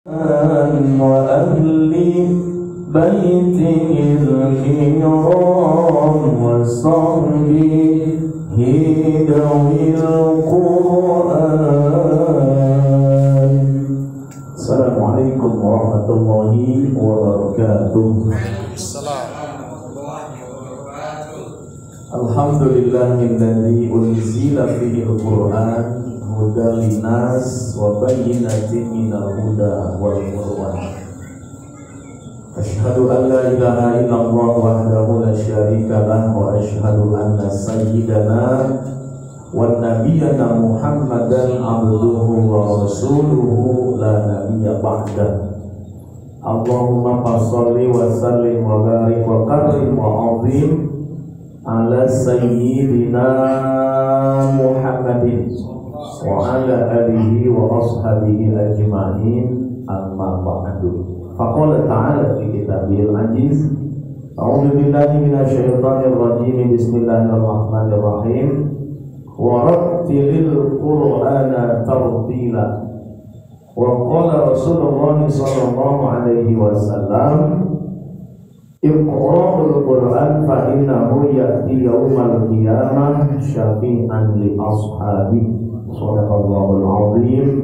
وأهل بيته الكرام وصحبه ذوي القرآن. السلام عليكم ورحمة الله وبركاته. Alhamdulillahilladzi unzila fihi al-Qur'an hudan linnas wa bayyinatin minal huda wal furqan. Asyhadu an la ilaha illallah wahdahu la syarika lah wa asyhadu anna sayyidana wa nabiyyana Muhammadan abduhu wa rasuluhu la nabiyya ba'da. Allahumma fasholli wa sallim wa barik wa karim wa azim ala sayyidina Muhammadin wa ala alihi wa ashabihi ajma'in, amma ba'du. Faqala ta'ala fi kitabil aziz, a'udzu billahi minasyaitonir rajim, bismillahirrahmanirrahim, wa rattilil qur'ana tartila. Wa qala Rasulullah sallallahu alaihi wasallam, Iqra'ul Qur'an fa innahu ya'ti yaumal qiyamah syafi'an li ashabi. Shadaqallahul azim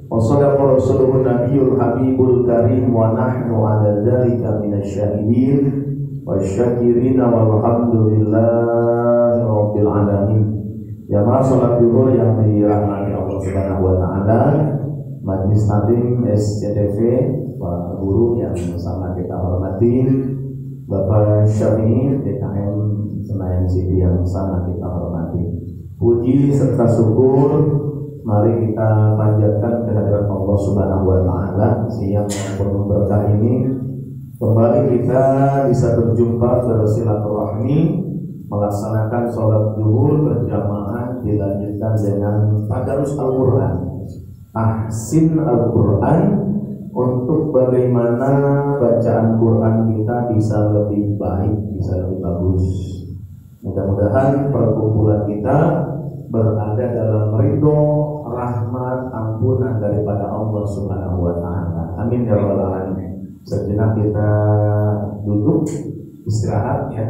wa shadaqa rasuluhun nabiyul habibul karim wa nahnu 'ala dzalika minasyahidin wasyakirin walhamdulillahi rabbil alamin. Jamaah salat zuhur yang dirahmati Allah Subhanahu wa taala, Majelis Taklim SCTV, para guru yang sama kita hormati, Bapak Syafi'i DKM Senayan City yang sama kita hormati. Puji serta syukur mari kita panjatkan kehadirat Allah Subhanahu wa taala siang yang penuh berkah ini. Kembali kita bisa berjumpa bersilaturahmi, melaksanakan sholat zuhur berjamaah, dilanjutkan dengan tadarus Al-Qur'an. Ahsin Al-Qur'an, untuk bagaimana bacaan Quran kita bisa lebih baik, bisa lebih bagus. Mudah-mudahan perkumpulan kita berada dalam ridho, rahmat, ampunan daripada Allah Subhanahu wa taala. Amin ya rabbal alamin. Sejenak kita duduk istirahat ya,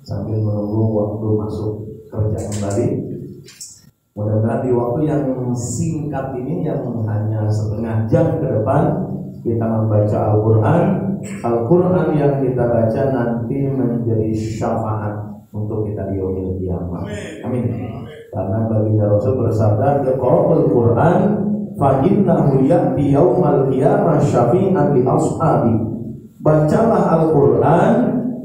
sambil menunggu waktu masuk kerja kembali. Mudah-mudahan di waktu yang singkat ini, yang hanya setengah jam ke depan, kita membaca Al-Quran. Al-Quran yang kita baca nanti menjadi syafaat untuk kita di yaumil qiyamah. Amin. Karena baginda Rasul bersabda, "Iqra'ul Quran fa innahu ya'ti yaumal qiyamah syafi'an li ashabi." Bacalah Al-Quran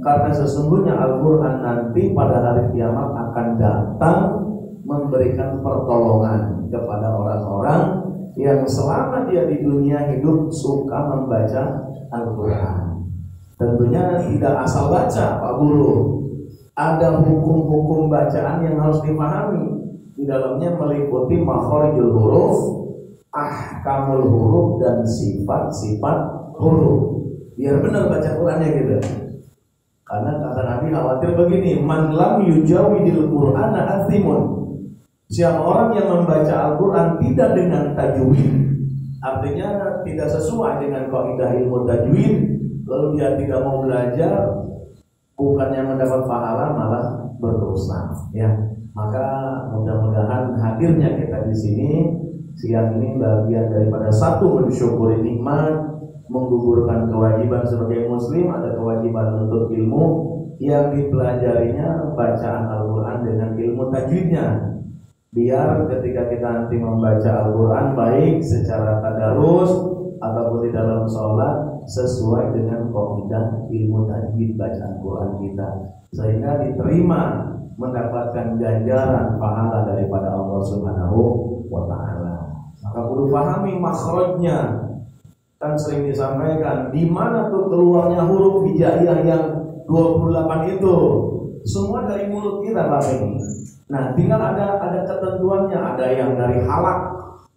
karena sesungguhnya Al-Quran nanti pada hari kiamat akan datang memberikan pertolongan kepada orang-orang yang selama dia di dunia hidup suka membaca Al-Quran. Tentunya tidak asal baca, Pak Guru. Ada hukum-hukum bacaan yang harus dipahami. Di dalamnya meliputi makhorijul huruf, ahkamul huruf, dan sifat-sifat huruf. Biar benar baca Qurannya gitu. Karena kata Nabi khawatir begini, man lam yujawidil Qur'ana athimun. Siapa orang yang membaca Al-Quran tidak dengan tajwid, artinya tidak sesuai dengan kaidah ilmu tajwid, lalu dia tidak mau belajar, bukannya mendapat pahala malah berdosa. Ya, maka mudah-mudahan hadirnya kita di sini siang ini bagian daripada satu mensyukuri nikmat, menggugurkan kewajiban sebagai muslim, ada kewajiban untuk ilmu yang dipelajarinya bacaan Al-Quran dengan ilmu tajwidnya. Biar ketika kita nanti membaca Al-Quran baik secara tadarus ataupun di dalam sholat sesuai dengan kaidah ilmu tajwid bacaan Quran kita, sehingga diterima mendapatkan ganjaran pahala daripada Allah Subhanahu wa taala. Maka perlu pahami makhrajnya. Kan sering disampaikan di mana tuh keluarnya huruf hijaiyah yang 28 itu. Semua dari mulut kita Pak ini. Nah, tinggal ada ketentuannya, ada yang dari halak,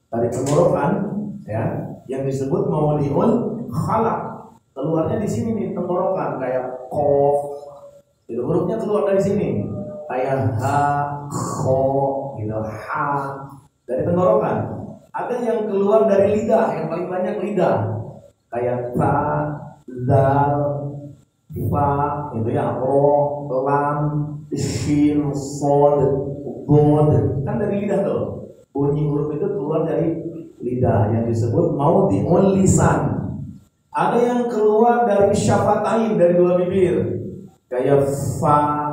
dari tenggorokan, ya, yang disebut mawadi'ul halak. Keluarnya di sini nih tenggorokan, kayak kof. Itu hurufnya keluar dari sini, kayak ha, kho, gitu, ha, dari tenggorokan. Ada yang keluar dari lidah, yang paling banyak lidah. kayak ta, dal, fa itu ya, ro, lam, shin, sod, bod, kan dari lidah tuh. Bunyi huruf itu keluar dari lidah yang disebut maudhi'ul lisan. Ada yang keluar dari syafatain, dari dua bibir, kayak fa,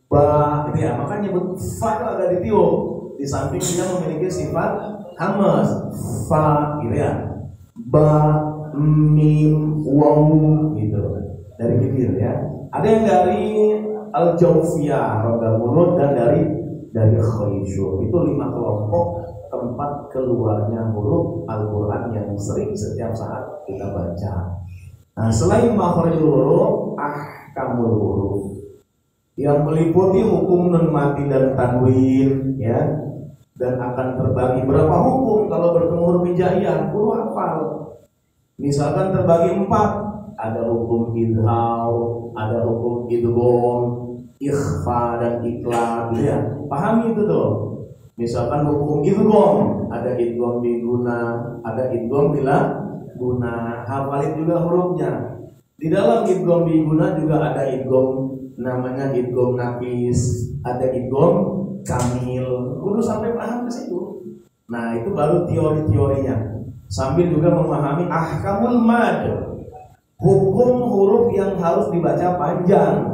ba, gitu ya. Makanya nyebut fa itu agak ditiup. Di samping dia memiliki sifat hamas, fa, gitu ya. Ba, mim, waw, gitu. Dari bibir ya. Ada yang dari al-jawfiyah, rongga mulut, dan dari khayshum. Itu 5 kelompok tempat keluarnya huruf Al-Quran yang sering setiap saat kita baca. Nah, selain makhrajul huruf, ahkamul huruf yang meliputi hukum nun mati dan tanwin, ya, dan akan terbagi berapa hukum kalau bertemu huruf hijaiyah, guru hafal. Misalkan terbagi 4, ada hukum idgham, ada hukum idgham, ikhfa dan iqlab, ya. Pahami itu tuh. Misalkan hukum idgham, ada idgham biguna, ada idgham bila guna. Hafalin juga hurufnya. Di dalam idgham biguna juga ada idgham namanya idgham nafis, ada idgham kamil. Kudu sampai paham ke situ. Nah, itu baru teori-teorinya. Sambil juga memahami ahkamul mad, hukum huruf yang harus dibaca panjang,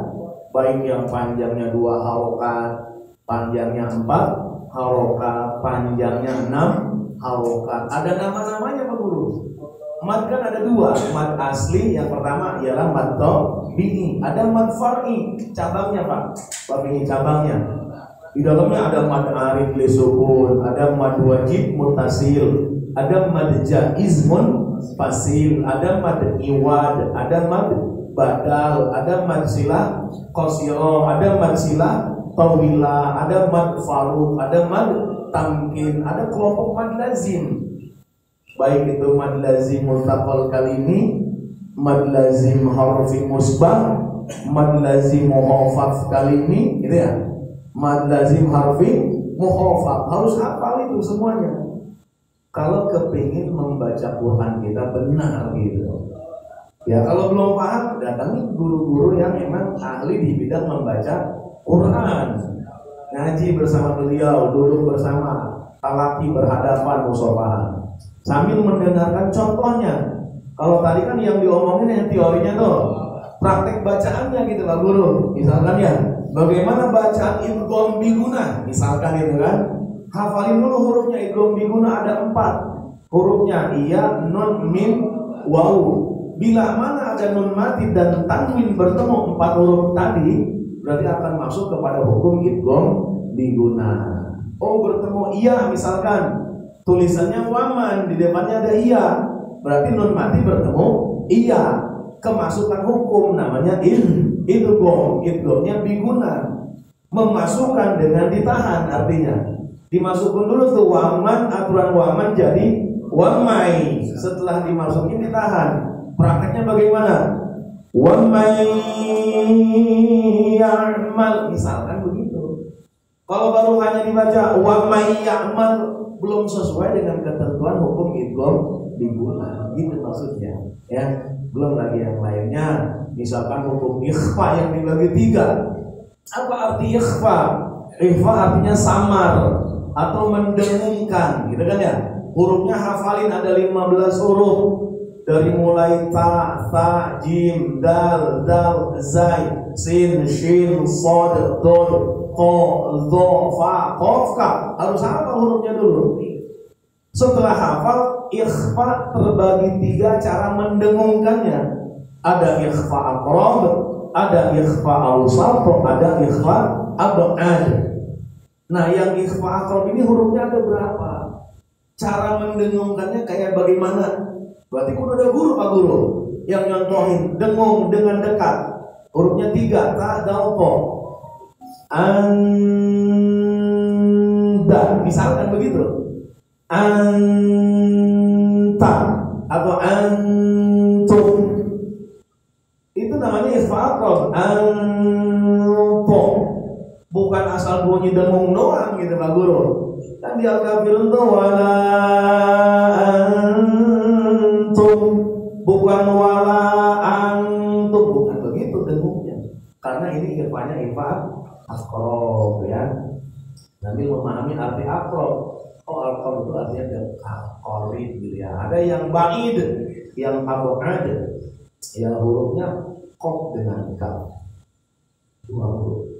baik yang panjangnya 2 harokat, panjangnya 4 harokat, panjangnya 6 harokat. Ada nama-namanya Pak Guru. Mad kan ada 2, mad asli yang pertama ialah mad tabi'i, ada mad far'i, cabangnya Pak. Ini cabangnya. Di dalamnya ada mad arid li sukun, ada mad wajib muttasil, ada mad jaiz munfasil, ada mad iwad, ada mad badal, ada mad silah qasira, ada mad silah tawila, ada mad faruq, ada mad tamkin, ada kelompok mad lazim. Baik itu mad lazim multaqal kalimi, mad lazim harfi musbah, mad lazim mukhafaf kalimi, gitu ya. Mad lazim harfi mukhafaf. Harus hafal itu semuanya. Kalau kepingin membaca Quran kita benar gitu. Ya, kalau belum paham, datangi guru-guru yang memang ahli di bidang membaca Quran. Ngaji bersama beliau, duduk bersama, talaki berhadapan, musafahan. Sambil mendengarkan contohnya. Kalau tadi kan yang diomongin yang teorinya tuh, praktek bacaannya gitu Pak Guru. Misalkan ya, bagaimana bacaan idgham biguna, misalkan itu kan. Hafalin dulu hurufnya. Idgham biguna ada 4 hurufnya, iya, nun, mim, waw. Bila mana ada nun mati dan tanwin bertemu 4 huruf tadi, berarti akan masuk kepada hukum idgham biguna. Oh, bertemu iya, misalkan tulisannya waman, di depannya ada iya, berarti nun mati bertemu iya, kemasukan hukum namanya idgham. Idghamnya biguna, memasukkan dengan ditahan, artinya dimasukkan dulu tuh waman, aturan waman jadi wamai, setelah dimasukin ditahan. Prakteknya bagaimana? Wamai ya'mal, misalkan begitu. Kalau baru hanya dibaca wamai ya'mal, belum sesuai dengan ketentuan hukum idgham biguna, gitu maksudnya ya. Belum lagi yang lainnya, misalkan hukum ikhfa yang dibagi 3. Apa arti ikhfa? Ikhfa artinya samar atau mendengungkan, gitu kan ya. Hurufnya hafalin ada 15 huruf, dari mulai ta, jim, dal, zai, sin, shin, sod, dod, ko, dho, fa, qaf, kaf. Harus hafal hurufnya dulu. Setelah hafal, ikhfa terbagi 3 cara mendengungkannya. Ada ikhfa aqrab, ada ikhfa awsat, ada ikhfa ab'ad. Nah, yang ikhfa aqrab ini hurufnya ada berapa? Cara mendengungkannya kayak bagaimana? Berarti kudu ada guru Pak Guru yang nyontohin dengung dengan dekat. Hurufnya 3, ta, dal, po. Anda, misalkan begitu. Anta atau antum, itu namanya ikhfa aqrab. Anto, bukan asal bunyi dengung doang gitu Pak Guru. Kan di Al-Kafirun tuh wala antum, namanya ifat akrob ya. Nanti memahami arti akrob. Oh, akrob itu artinya korib gitu ya. Ada yang ba'id, yang abad, yang hurufnya kof dengan kaf. Dua huruf.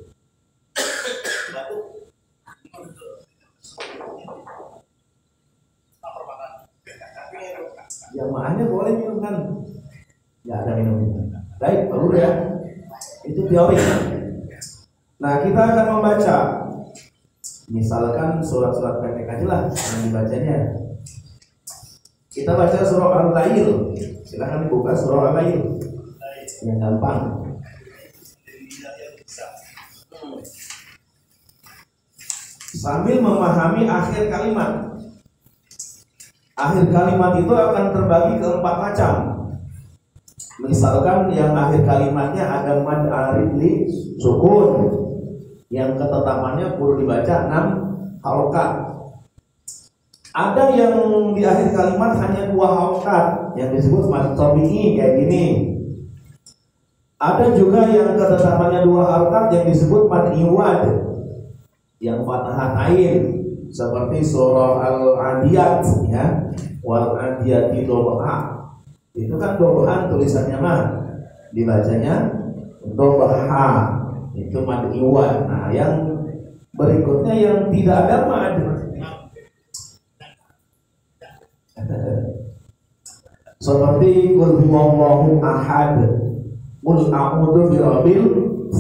Jamaahnya boleh minum kan? Ya ada minum. Baik, perlu ya. Itu teori. Nah, kita akan membaca. Misalkan surat-surat pendek aja lah yang dibacanya. Kita baca surah Al-Lail. Silakan dibuka surah Al-Lail. Yang gampang. Sambil memahami akhir kalimat. Akhir kalimat itu akan terbagi ke 4 macam. Misalkan yang akhir kalimatnya ada mad arid li sukun, yang ketetapannya perlu dibaca 6 harokat. Ada yang di akhir kalimat hanya 2 harokat, yang disebut mad tabi'i kayak gini. Ada juga yang ketetapannya 2 harokat yang disebut mad iwad, yang fathatain, seperti surah Al-Adiyat ya, wal adiyati dobha. Itu kan dobhan tulisannya mah, dibacanya dobha. Itu mad iwad. Nah, yang berikutnya yang tidak ada mad. Seperti qul huwallahu ahad, qul a'udzu birabbil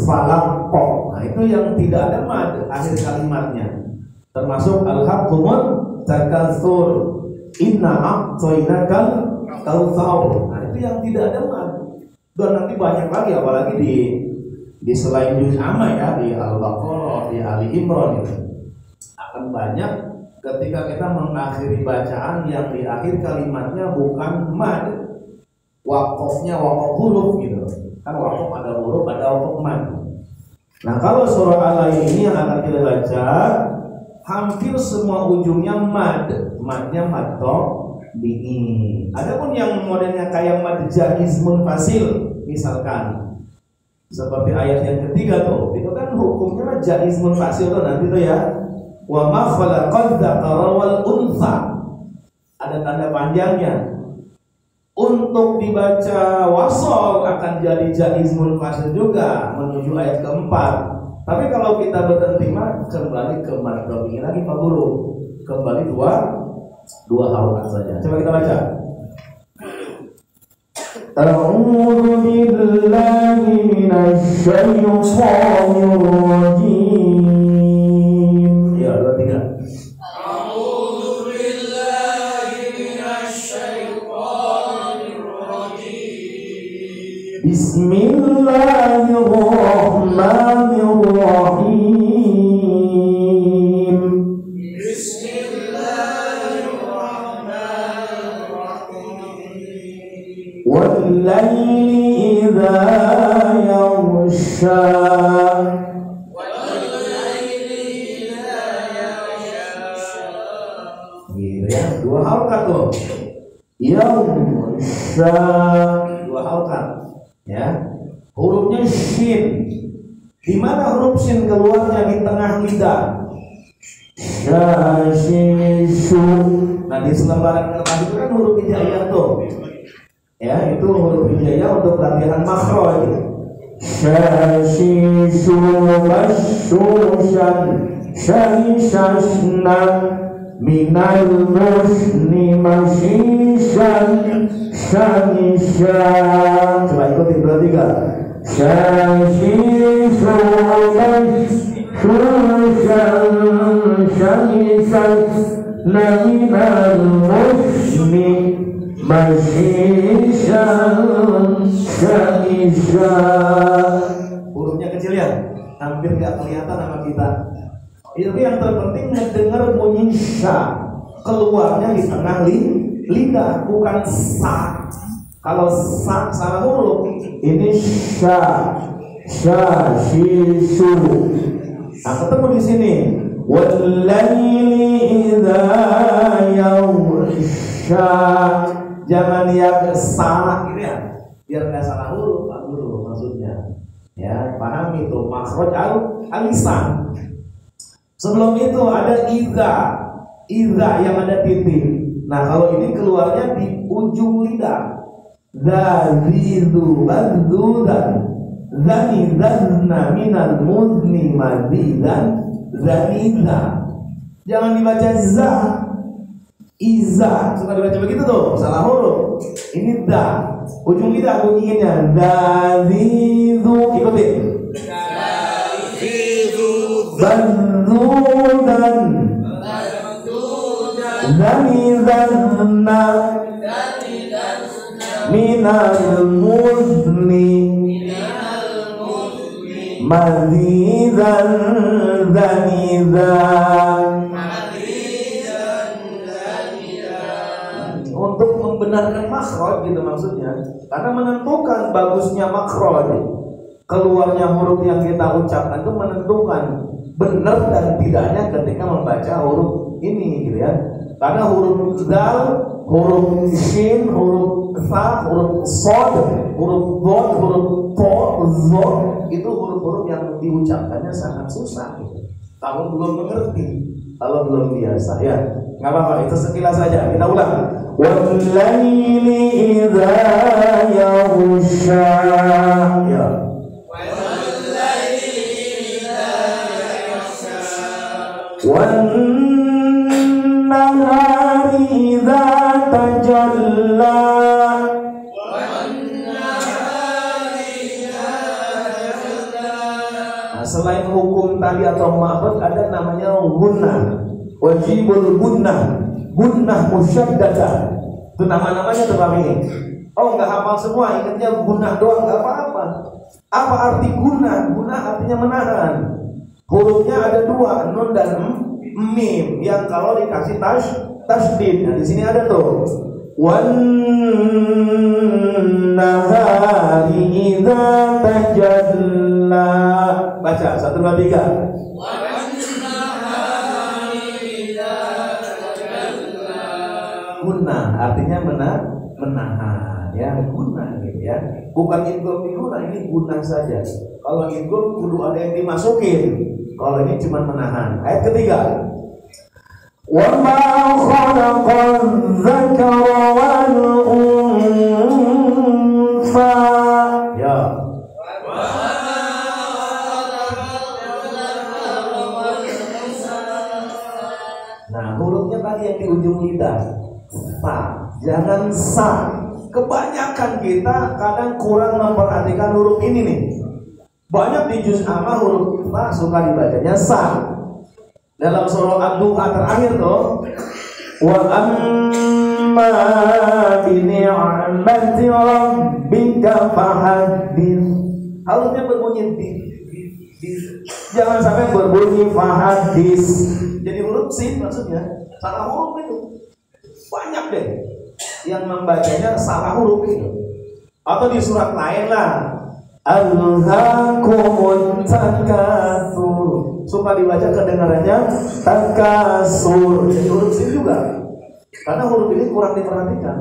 falaq. Nah, itu yang tidak ada mad akhir kalimatnya. Termasuk al-haqqumut takatsur, inna a'tainakal kautsar. Nah, itu yang tidak ada mad. Dan nanti banyak lagi, apalagi di selain juz amma ya, di Al-Baqarah, di Ali Imran itu akan banyak ketika kita mengakhiri bacaan yang di akhir kalimatnya bukan mad, waqafnya waqaf huruf gitu. Kan waqaf ada huruf, ada waqaf mad. Nah, kalau surah Al-Lail ini yang akan kita baca, hampir semua ujungnya mad, madnya mad tabi'i. Adapun yang modelnya kayak mad jaiz munfasil, misalkan seperti ayat yang ketiga tuh, itu kan hukumnya jaiz munfasil tuh nanti tuh ya. Wa ma khalaqad dzakara wal untha. Ada tanda panjangnya. Untuk dibaca wasol akan jadi jaiz munfasil juga menuju ayat keempat. Tapi kalau kita berhenti mah kembali ke mad tabi'i lagi Pak Guru. Kembali dua harokat saja. Coba kita baca. A'udzu billahi minasy syaithanir rajim. Ya, 2 3. A'udzu billahi minasy syaithanir rajim. Bismillahirrahmanirrahim. Bismillahirrahmanirrahim. Wal-laili idza yaghsha. Wal-laili idza yaghsha. Gitu ya, 2 harokat tuh. Yaghsha, 2 harokat. Ya, hurufnya shin. Di mana huruf shin keluarnya? Di tengah lidah. Syashishu. Nah, di selembaran kertas itu kan huruf hijaiyah tuh. Ya, itu huruf hijaiyah untuk latihan makhraj. Syashishu masyushan syashashna minal musni mashishan syamishan. Coba ikuti 2 3. Syashishu masyushan syashashna minal musni mashishan syamishan. Hurufnya kecil ya, hampir gak kelihatan sama kita. Itu yang terpenting mendengar bunyi sya, keluarnya di tengah lidah, bukan sa. Kalau sa salah huruf, ini sya, shishu. Nah, ketemu di sini. Wal-laili idza yaghsha. Jangan yang sa gitu ya, biar nggak salah huruf, Pak Guru maksudnya. Ya, paham itu makhraj al-lisan. Sebelum itu ada idza yang ada titik. Nah, kalau ini keluarnya di ujung lidah. Zazidu badzudan zani zazna minal muzni mazidan zaniza. Jangan dibaca za, iza. Suka dibaca begitu tuh, salah huruf. Ini da, ujung lidah bunyinya zazidu. Ikutin. Zazidu badzudan zani zazna minal muzni mazizan zanizan. Untuk membenarkan makhraj gitu maksudnya, karena menentukan bagusnya makhraj, keluarnya huruf yang kita ucapkan itu menentukan benar dan tidaknya ketika membaca huruf ini gitu ya. Karena huruf dal, huruf shin, huruf fa, huruf sod, huruf dod, huruf to, zod, itu huruf-huruf yang diucapkannya sangat susah gitu. Kamu belum mengerti, kalau belum biasa ya. Nggak apa-apa, itu sekilas saja. Kita ulang. Wal-laili idza yaghsha. Ya. Wal-laili idza yaghsha. Wan-nahari idza tajalla. Selain hukum tadi atau makhraj ada namanya gunnah, wajibul gunnah musyaddadah. Itu nama-namanya tuh ini. Oh, nggak hafal semua, ingatnya gunnah doang nggak apa-apa. Apa arti gunnah? Gunnah artinya menahan. Hurufnya ada dua, nun dan mim, yang kalau dikasih tasdid. Nah, di sini ada tuh. Wan nahari idza tajalla. Baca 1 2 3. Gunnah artinya menahan ya, gunnah gitu ya. Bukan idgham di gunnah, ini gunnah saja. Kalau idgham kudu ada yang dimasukin. Kalau ini cuma menahan. Ayat ketiga. Wa ma khalaqaz dzakara wal untha. Ya. Nah, hurufnya tadi yang di ujung lidah. Fa, jangan sa. Kebanyakan kita kadang kurang memperhatikan huruf ini nih. Banyak di juz amma huruf fa suka dibacanya sa. Dalam surah Ad-Duha terakhir tuh, wa amma bi ni'mati rabbika fahaddits. Harusnya berbunyi di. Jangan sampai berbunyi fahaddits. Jadi huruf sin maksudnya salah huruf itu. Banyak deh yang membacanya salah huruf itu. Atau di surat lain lah, alhaakumut takatsur. Suka dibaca kedengarannya takasur. Jadi huruf sin juga. Karena huruf ini kurang diperhatikan.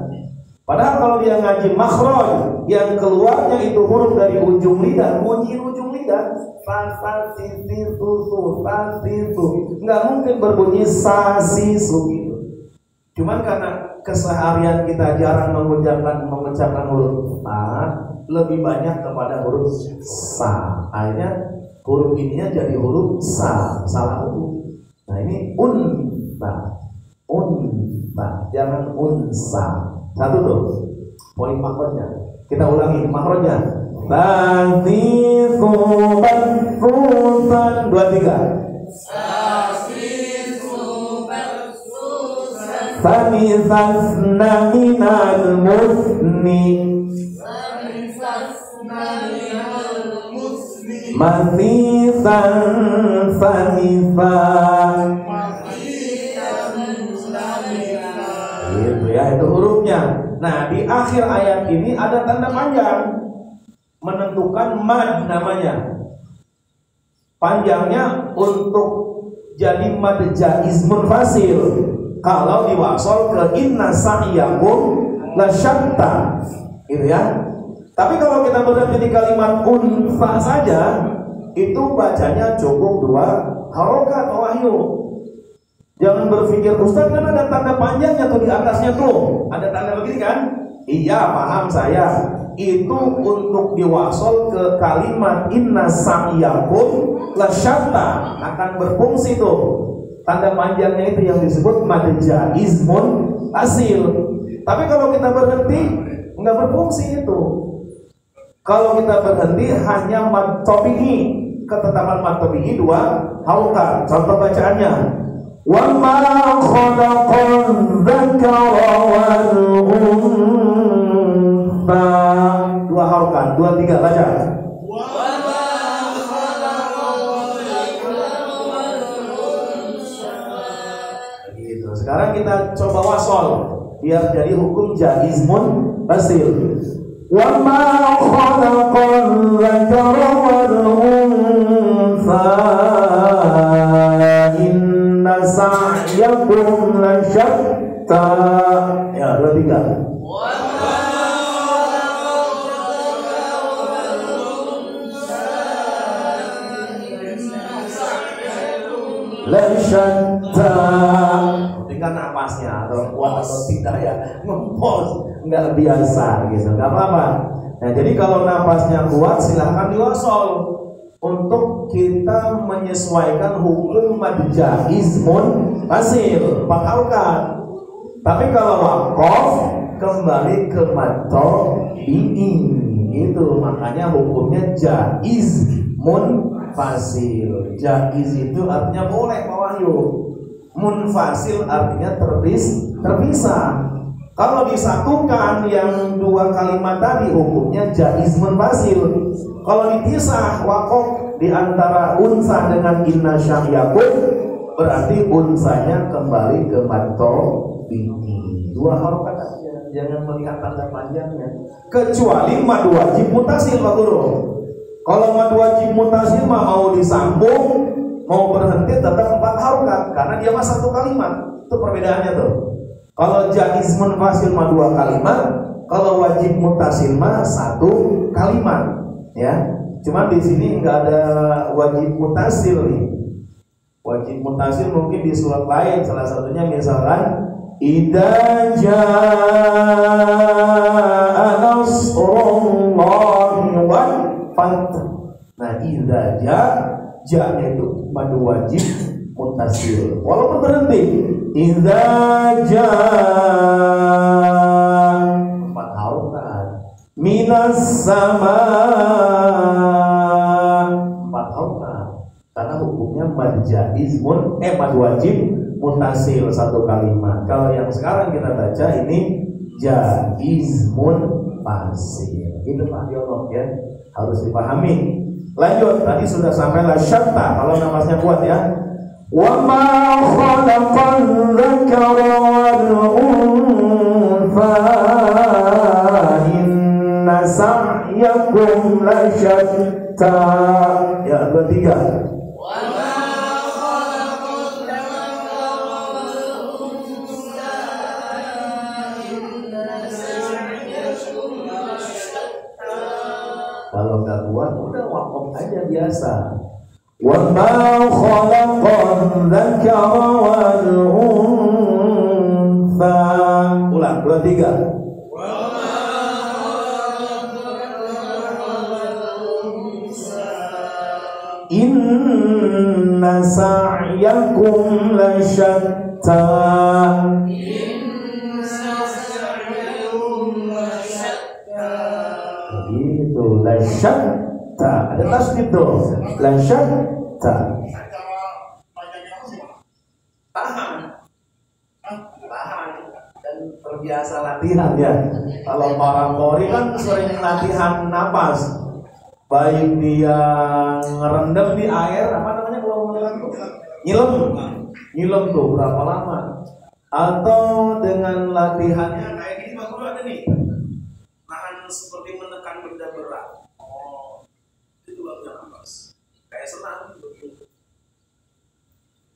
Padahal kalau dia ngaji makhraj, yang keluarnya itu huruf dari ujung lidah, bunyi ujung lidah, fa si su fa si su. Enggak mungkin berbunyi sa si su gitu. Cuman karena keseharian kita jarang mengucapkan huruf fa, lebih banyak kepada huruf sa. Akhirnya huruf ininya jadi huruf sa, salah huruf. Nah ini unta, jangan unsa. Satu tuh poin makhrajnya. Kita ulangi makhrajnya. Baziku batfusan 2 3. Famisasna minal musni masisan famisan. Itu ya, itu hurufnya. Nah, di akhir ayat ini ada tanda panjang menentukan mad namanya. Panjangnya untuk jadi mad jaiz munfasil. Kalau diwasol ke inna sa'yakum lasyatta, gitu ya. Tapi kalau kita berhenti di kalimat unfa saja, itu bacanya cukup 2 harokat wahyu. Jangan berpikir Ustaz kan ada tanda panjangnya tuh di atasnya tuh, ada tanda begini kan? Iya paham saya. Itu untuk diwasol ke kalimat inna sa'yakum lasyatta, akan berfungsi tuh. Tanda panjangnya itu yang disebut mad jaizmun asil. Tapi kalau kita berhenti nggak berfungsi itu. Kalau kita berhenti hanya mad tabi'i, ketetapan mad tabi'i 2 harokat. Contoh bacaannya, wa ma khalaqal dzakara wal untha, 2 harokat, 2 3 baca. Gitu. Sekarang kita coba wasol biar jadi hukum jaizmun basil. Wa ma khalaqal dzakara wal untha inna sa'yakum lasyatta. Ya, 2 3. Lasyatta. Tinggal napasnya atau kuat atau tidak ya, ngempos nggak biasa gitu, nggak apa-apa. Nah jadi kalau napasnya kuat silahkan diwasol untuk kita menyesuaikan hukum mad jaizmun basil 4 harokat. Tapi kalau waqaf kembali ke mad tabi'i itu, makanya hukumnya jaizmun fasil. Jaiz itu artinya boleh Pak Wahyu. Munfasil artinya terpisah. Kalau disatukan yang 2 kalimat tadi hukumnya jaiz munfasil. Kalau dipisah waqaf di antara unsa dengan inna sa'yakum, berarti unsanya kembali ke mad tabi'i. 2 harokat aja, jangan melihat tanda panjangnya. Kecuali mad wajib mutasil Pak Guru. Kalau mad wajib mutasil mau disambung, mau berhenti tetap 4 harokat karena dia mah 1 kalimat. Itu perbedaannya tuh. Kalau jaiz munfasil mah 2 kalimat, kalau wajib mutasil mah 1 kalimat, ya. Cuma di sini nggak ada wajib mutasil nih. Wajib mutasil mungkin di surat lain, salah satunya misalkan idza jaa nasrullahi wal fath. Nah, idza jaa itu mad wajib mutasil. Walaupun berhenti, idza jaa 4 harokat. Minas sama 4 harokat. Karena hukumnya mad jaizmun mad wajib mutasil 1 kalimat. Kalau yang sekarang kita baca ini jaizmun fasil. Itu Pak Dialog ya, harus dipahami. Lanjut, tadi sudah sampai lasyatta kalau napasnya kuat ya. Wa ma khalaqal dzakara wal untha inna sa'yakum lasyatta. Ya, 2 3. Kalau nggak kuat udah waqaf aja biasa. Wa ma khalaqal dzakara wal untha. Ulang 2 3. Inna sa'yakum lasyatta. Itu lasyatta, ada tasdid tuh, lasyatta. Tahan dan terbiasa latihan ya. Kalau para qori kan sering latihan napas, baik dia ngerendam di air, apa namanya kalau ngomong nyilem tuh berapa lama, atau dengan latihannya kayak gini Pak Guru ada nih. Seperti menekan benda berat. Oh, itu bagus nafas. Kayak senang begitu.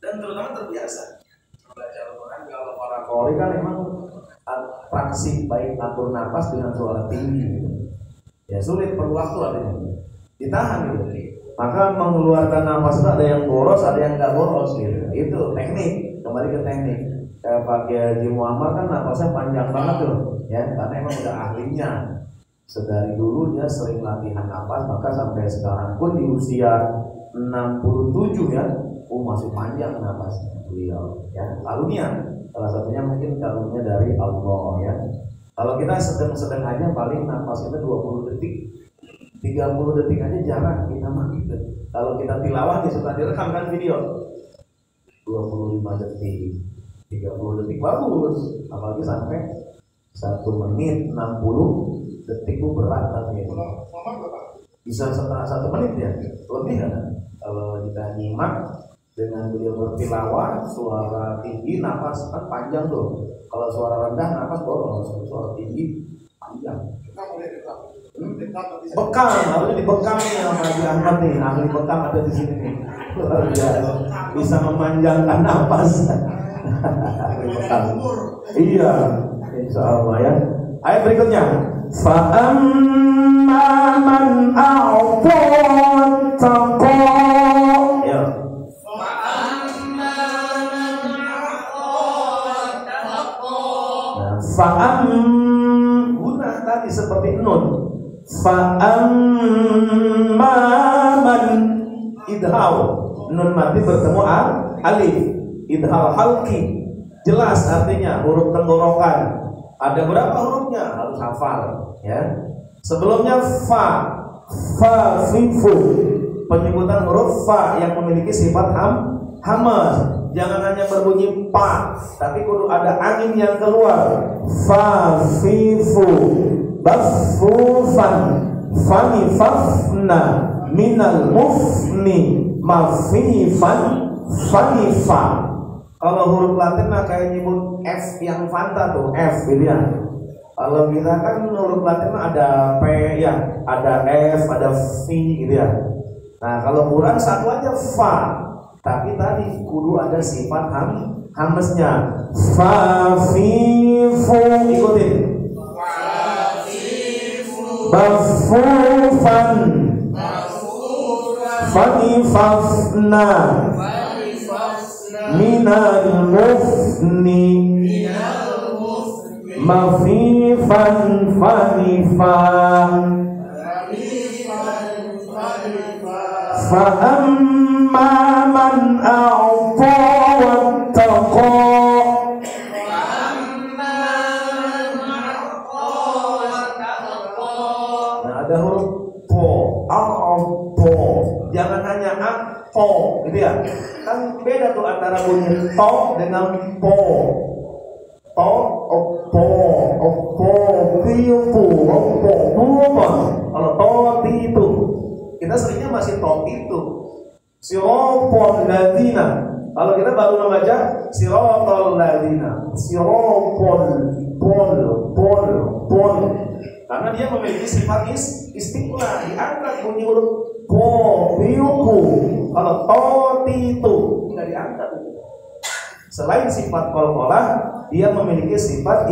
Dan terutama terbiasa. Baca Al-Quran kalau para qori kan memang atraksi baik atur nafas dengan suara tinggi. Ya sulit, perlu waktu artinya. Ditahan gitu. Maka mengeluarkan nafas itu ada yang boros, ada yang nggak boros gitu. Itu teknik, kembali ke teknik. Kayak Pak Haji Muhammad kan nafasnya panjang banget tuh, ya, karena emang udah ahlinya. Sedari dulu dia sering latihan nafas, maka sampai sekarang pun di usia 67 ya, masih panjang nafasnya beliau. Ya, karunia. Salah satunya mungkin karunia dari Allah ya. Kalau kita sedang-sedang aja paling nafas kita 20 detik, 30 detik aja jarang kita mah gitu. Kalau kita tilawah suka direkam kan video 25 detik, 30 detik bagus. Apalagi sampai 1 menit 60 detik itu berat katanya. Bisa setengah 1 menit ya, lebih kan? Kalau kita nyimak dengan beliau bertilawah, suara tinggi, nafas kan panjang tuh. Kalau suara rendah, nafas boros. Suara tinggi, panjang. Bekam, harusnya dibekam nih sama Haji Ahmad nih. Ahli bekam ada di sini nih. Bisa memanjangkan nafas. Bekam. Iya, insya Allah ya. Ayat berikutnya. Fa'amma man a'ta wattaqa. Ya. Fa'am guna tadi seperti nun. Fa'amma man idhal, nun mati bertemu alif, idhal halki, jelas artinya huruf tenggorokan. Ada berapa hurufnya? Harus hafal ya. Sebelumnya fa, fifu, penyebutan huruf fa yang memiliki sifat hamaz. Jangan hanya berbunyi pa, tapi kudu ada angin yang keluar. Fa, fifu, bafufan, fani fafna, minal mufni, mafifan, fanifa. Kalau huruf Latin mah kayak nyebut F yang Fanta tuh, F gitu ya. Kalau kita kan huruf Latin mah ada P ya, ada F, ada V gitu ya. Nah kalau Quran satu aja fa, tapi tadi kudu ada sifat hamznya. Fa, fi, fu, ikutin. Bafufan, fani fafna, minal mufni, mafifan fanifan. Fa'amma man a'ta wattaqa. Nah ada huruf po, a'ta. Jangan hanya a'ta gitu ya. Kan beda tuh antara bunyi to dengan po. To, po, piu, po. Kalau to itu kita seringnya masih to itu. Sirotol ladina. Kalau kita baru membaca sirotol ladina, pol. Karena dia memiliki sifat istiqlal, diangkat bunyi huruf po, piuku. Kalau to itu nggak diangkat. Selain sifat qalqalah, dia memiliki sifat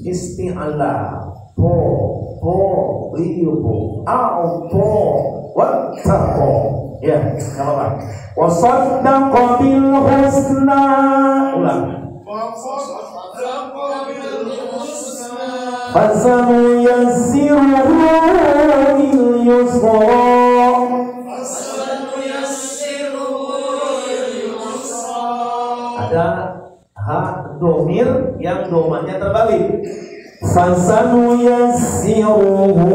isti'ala. Po, piuku, po, wattaqo. Ya, enggak apa-apa. Wa saddaqa bil husna. Ulang. Fasanu yassiruhu lil yusra. Ada domir yang domanya terbalik. Fasanu yassiruhu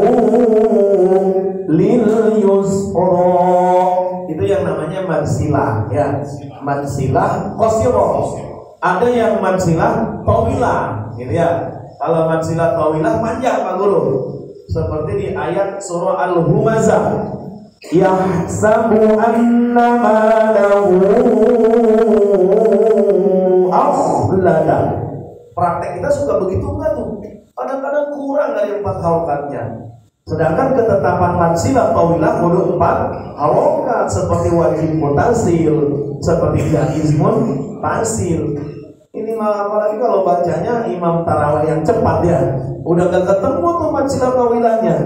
lil yusra. Itu yang namanya mansilah ya. Mansilah qasirah. Ada yang mansilah tawilah gitu ya. Kalau mansilah tawilah panjang Pak Guru. Seperti di ayat surah Al-Humazah. Yahsabu anna malahu akhlada. Praktek kita suka begitu enggak tuh? Kadang-kadang kurang dari 4 harokatnya. Sedangkan ketetapan mansilah tawilah kudu 4 harokat seperti wajib mutasil, seperti jaizmun tasil. Ini mah apalagi kalau bacanya imam tarawih yang cepat ya, udah gak ketemu tuh mansilah tawilahnya.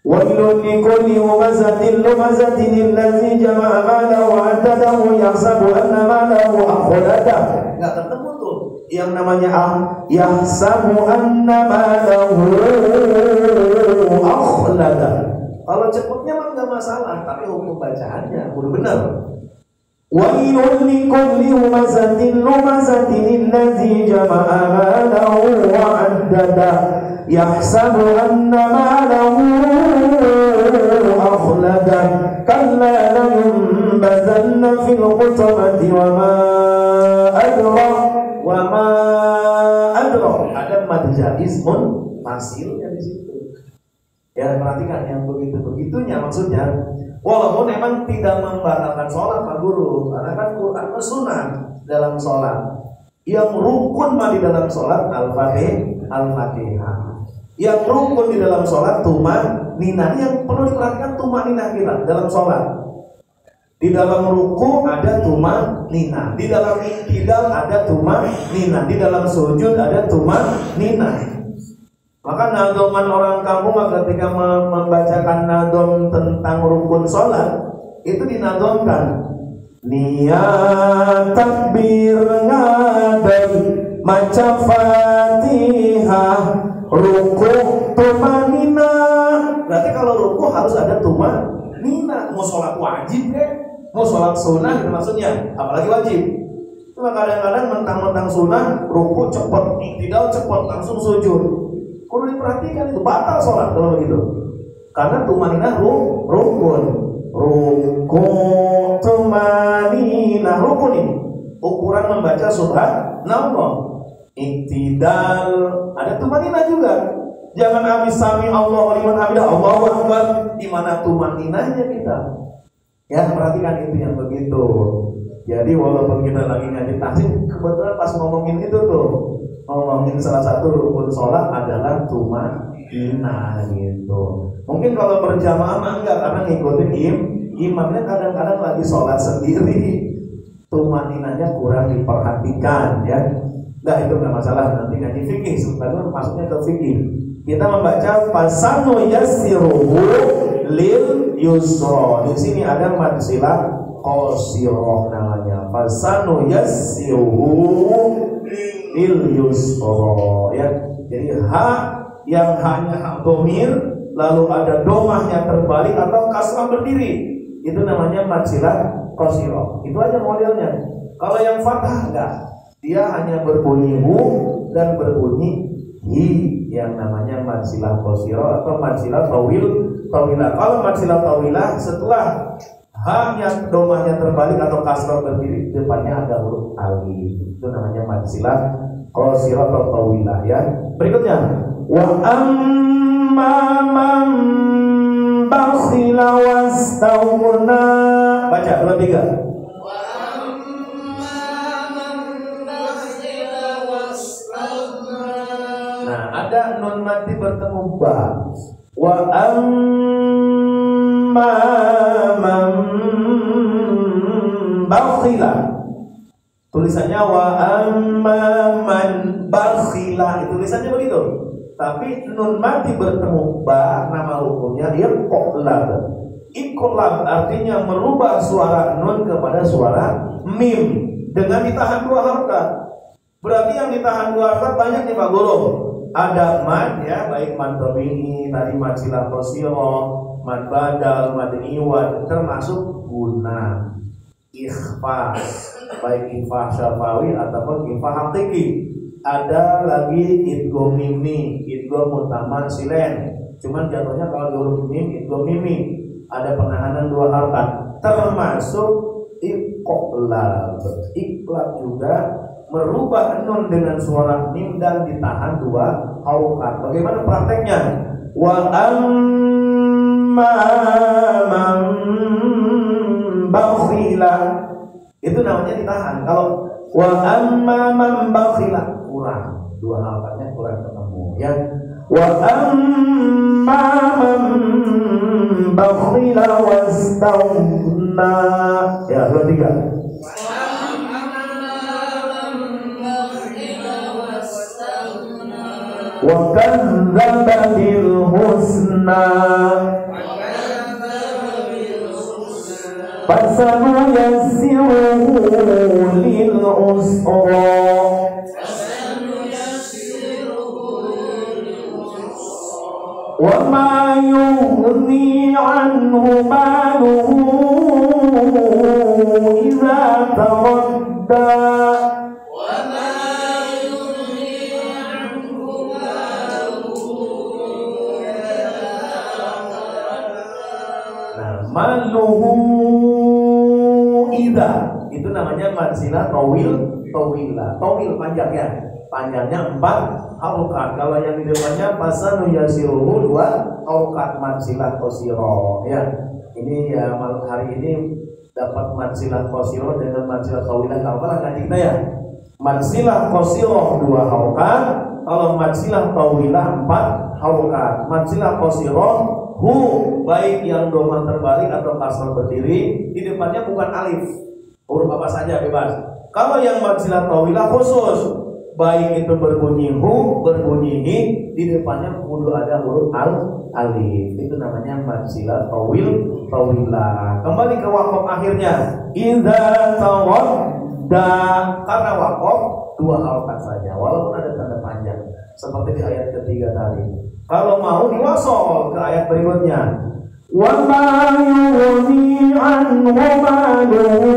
Wailun likulli humazatin lumazatin allazi jama'a malahu wa addadahu yahsabu anna malahu akhlada. Enggak ketemu tuh yang namanya yahsabu anna malahu akhlada. Kalau cepetnya mah enggak masalah, tapi hukum bacaannya udah benar. Wailun likulli humazatin lumazatin allazi jama'a malahu wa addada yahsabu anna malahu akhlada kalla layunbazanna fil hutamati wa ma adra. Ada mad jaizmun fasilnya di situ. Ya, perhatikan yang begitu-begitunya maksudnya. Walaupun memang tidak membatalkan sholat Pak Guru, karena kan Quran sunnah dalam sholat. Yang rukun mah di dalam sholat Al-Fatihah. Yang rukun di dalam sholat tumanina. Yang perlu diperhatikan tumanina kita dalam sholat. Di dalam ruku ada tumanina, di dalam i'tidal ada tumanina, di dalam sujud ada tumanina. Maka nadoman orang kampung ketika membacakan nadom tentang rukun sholat itu dinadomkan niat takbir ngadai maca Fatihah ruku tumanina. Berarti kalau ruku harus ada tumanina. Mau sholat wajib mau sholat sunnah gitu maksudnya, apalagi wajib. Cuma kadang-kadang mentang-mentang sunnah ruku cepet, i'tidal cepet, langsung sujud. Perlu diperhatikan itu batal sholat kalau begitu. Karena tumanina rukun. Rukun tumanina rukun ini. Ukuran membaca subhanallah. Iktidal ada tumanina juga. Jangan habis sami Allah liman hamidah Allahu akbar. Di mana tumaninanya kita? Ya perhatikan itu yang begitu. Jadi walaupun kita lagi ngaji tahsin, kebetulan pas ngomongin itu tuh. Ngomongin salah satu rukun sholat adalah tumanina gitu. Mungkin kalau berjamaah mah enggak, karena ngikutin imamnya kadang-kadang lagi sholat sendiri, tumaninanya kurang diperhatikan ya. Nah itu enggak masalah, nanti ngaji fikih sebenarnya maksudnya ke fikih. Kita membaca fasanu yassiruhu lil yusra. Di sini ada mad silah qasirah namanya. Fasanu yassiruhu lil yusra ya. Jadi ha yang hanya hak dhamir lalu ada domahnya terbalik atau kasrah berdiri, itu namanya mad silah qasirah. Itu aja modelnya. Kalau yang fathah enggak, dia hanya berbunyi hu dan berbunyi hi, yang namanya mad silah qasirah atau mad silah tawilah. Kalau mad silah tawilah setelah ha yang domahnya terbalik atau kasrah berdiri, depannya ada huruf alif. Itu namanya mad silah qasirah atau tawilah ya. Berikutnya wa amma man bakhila wastaghna. Baca 2 3. Wa amma man bakhila wastaghna. Nah, ada nun mati bertemu ba. Wa amma man bakhila. Tulisannya wa amma man bakhila, itu tulisannya begitu. Tapi nun mati bertemu ba, nama hukumnya dia iqlab. Iqlab artinya merubah suara nun kepada suara mim dengan ditahan 2 harakat. Berarti yang ditahan 2 harakat banyak nih Pak Guru. Ada mad ya, baik mad tabi'i, tadi mad silah qasirah, mad badal, mad iwad, termasuk guna, ikhfa, baik ikhfa syafawi ataupun ikhfa hakiki. Ada lagi idgham mimi, idgham mutaman silen. Cuman jatuhnya kalau di huruf mim idgham mimi, ada penahanan 2 harakat, termasuk iqlab. Iqlab juga merubah nun dengan suara mim dan ditahan 2 harakat. Bagaimana prakteknya? Wa amma man bakhila, itu namanya ditahan. Kalau wa amma man bakhila kurang, 2 harakatnya kurang ketemu ya. Wa amma man bakhila wastaghna. Ya, 2 3. Wa kadzdzaba bil husna. fasanuyassiruhu lil usra. Wa ma yughni anhu maluhu idza taradda. Maluhu ida itu namanya manzilah tawila panjang ya, panjangnya 4 haukat. Kalau yang di depannya pasanu yasiruhu 2 haukat manzilah qasiro ya. Ini ya hari ini dapat manzilah qasiro dengan manzilah tawila. Kalau kan kita ya manzilah qasiro 2 haukat, kalau manzilah tawila 4 haukat. Manzilah qasiro hu baik yang doma terbalik atau kasrah berdiri, di depannya bukan alif, huruf apa saja bebas. Kalau yang manzilah tawilah khusus, baik itu berbunyi hu, berbunyi hi, di depannya kudu ada huruf alif. Itu namanya manzilah tawilah. Kembali ke waqaf akhirnya, idza tawadda, karena waqaf 2 harakat saja, walaupun ada tanda panjang, seperti di ayat ketiga tadi. Kalau mau diwasol ke ayat berikutnya, wa ma yughni anhu maluhu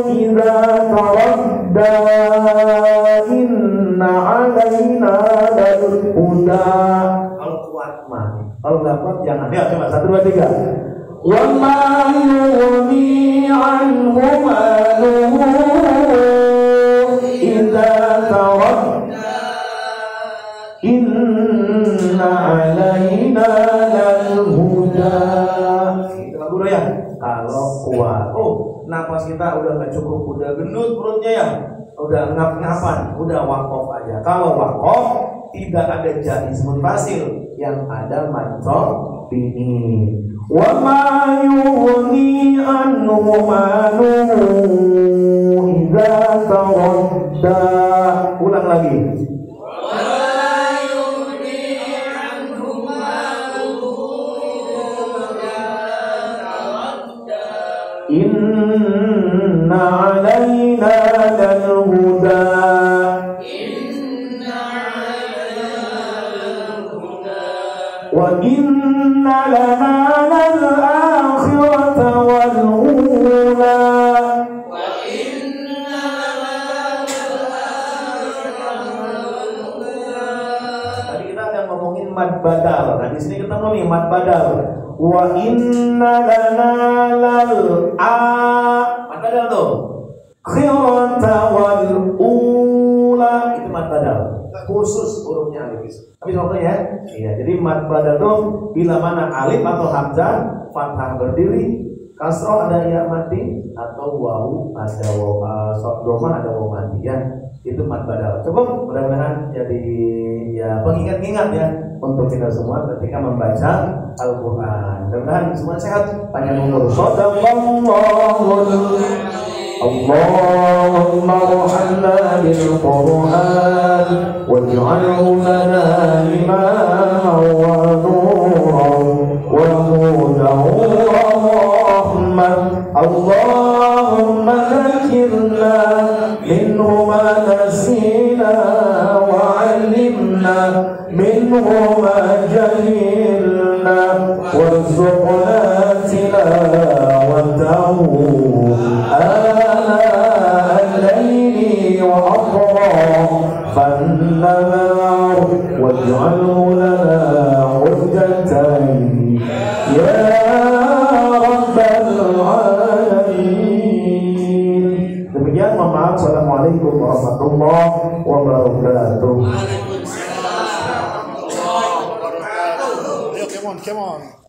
idza taradda inna alaina lal huda. Kalau kuat mah, kalau enggak kuat jangan. Ya, coba 1 2 3. Wa ma yughni anhu maluhu idza taradda inna alaina lal huda. Itu lagu ya. Kalau kuat, napas kita udah gak cukup, udah gendut perutnya ya, udah ngap-ngapan, udah waqaf aja. Kalau waqaf tidak ada jaiz munfasil, yang ada mantrok ini. Wa ma yughni anhu maluhu idza taradda. Ulang lagi. Inna alaina lal huda. Wa inna lana lal akhirata wal ula. Tadi kita akan ngomongin mad badal. Nah di sini ketemu nih mad badal. Wa inna lana lal mad badal tuh khirata wal ula, itu mad badal khusus hurufnya alif. Tapi contohnya ya, iya, jadi mad badal tuh bila mana alif atau hamzah fathah berdiri, kasroh ada ya mati, atau wawu ada wawu doma ada wawu mati ya, itu mad badal. Cukup, mudah-mudahan jadi ya pengingat-ingat ya untuk kita semua ketika membaca Al-Quran. Mudah-mudahan semua sehat, panjang umur. Allahumma arhamna bil Qur'an waj'alhu lana imaman wa nuran wa hudan wa rahmah. Allahumma dhakkirna minhu ma nasina wa 'allimna minhu ma jahilna warzuqna tilawatahu ana al-layli wa atrafan nahar waj'alhu lana hujjatan ya rabbal alamin. Demikian, mohon maaf. Assalamualaikum warahmatullahi wabarakatuh. Come on.